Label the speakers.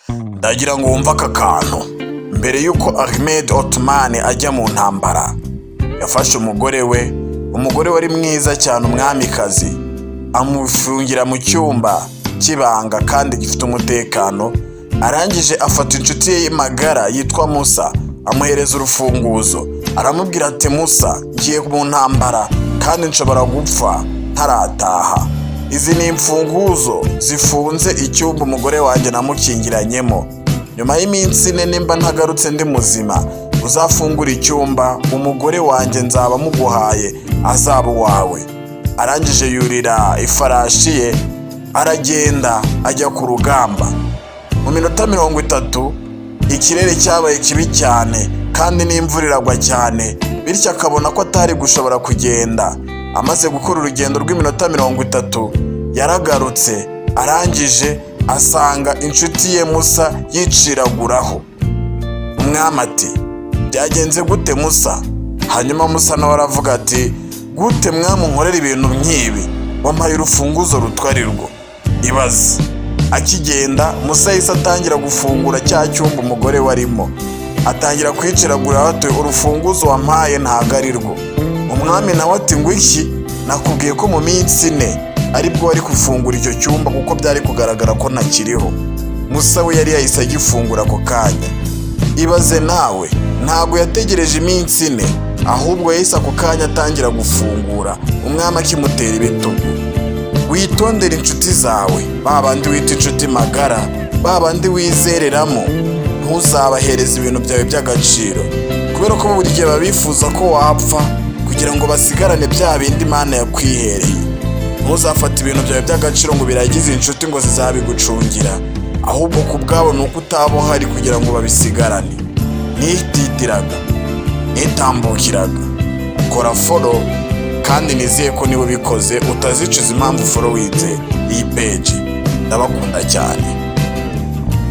Speaker 1: ndagira ngo wumve aka kantu. Mbere y'uko Ahmed Othman ajya mu ntambara, yafashe umugore we wari mwiza cyane, umwamikazi, amufungira mu cyumba cy'ibanga kandi gifite umutekano. Arangije afata inshuti ye magara yitwa Musa, amuhereza urufunguzo. Aramubwira ati, Musa, ngiye mu ntambara kandi nshobora gupfa ntarataha. Izi ni imfunguzo zifunze icyumba umugore wanjye namukingiranyemo. Nyuma y'iminsi 4 nimba ntagarutse ndi muzima, uzafungura icyumba, umugore wanjye nzaba muguhaye azaba wawe. Arangije yurira ifarashi ye aragenda ajya ku rugamba. Mu minota 30 ikirere cyabaye kibi cyane kandi n'imvura iragwa cyane, bityo akabona ko atari gushobora kugenda. Amaze gukora urugendo rw'iminota 30 yaragarutse. Arangije asanga inshuti ye Musa yiciraguraho. Umwami ati, byagenze gute Musa? Hanyuma Musa nawe aravuga ati, gute mwami unkorera ibintu nk'ibi? Wampaye urufunguzo rutwari rwo. Ibaze, akigenda Musa yahise atangira gufungura cya cyumba umugore warimo, atangira kwiciragura ati, urufunguzo wampaye ntago ari rwo. Umwami nawe ati, ngo iki? Nakubwiye ko mu minsi 4 aribwo wari gufungura icyo cyumba kuko byari kugaragara ko ntakiriho. Musa we yari yahise agifungura ako kanya. Ibaze nawe, ntago yategereje iminsi 4, ahubwo yahise ako kanya atangira gufungura, umwami akimutera ibitugu. Witondere inshuti zawe, babandi wita inshuti magara, babandi wizereramo. Ntuzabahereza ibintu byawe by'agaciro, kubera ko buri gihe babifuza ko wapfa kugira ngo basigarane bya bindi Imana yakwihereye. Ntuzafate ibintu byawe by'agaciro ngo biragize inshuti ngo zizabigucungira, ahubwo ku bwabo ni uko utaba uhari kugira ngo babisigarane. Nititiraga, nitambukiraga. Kora follow kandi nizeye ko niwe bikoze utazicuza impamvu follow wize iyi page. Ndabakunda cyane.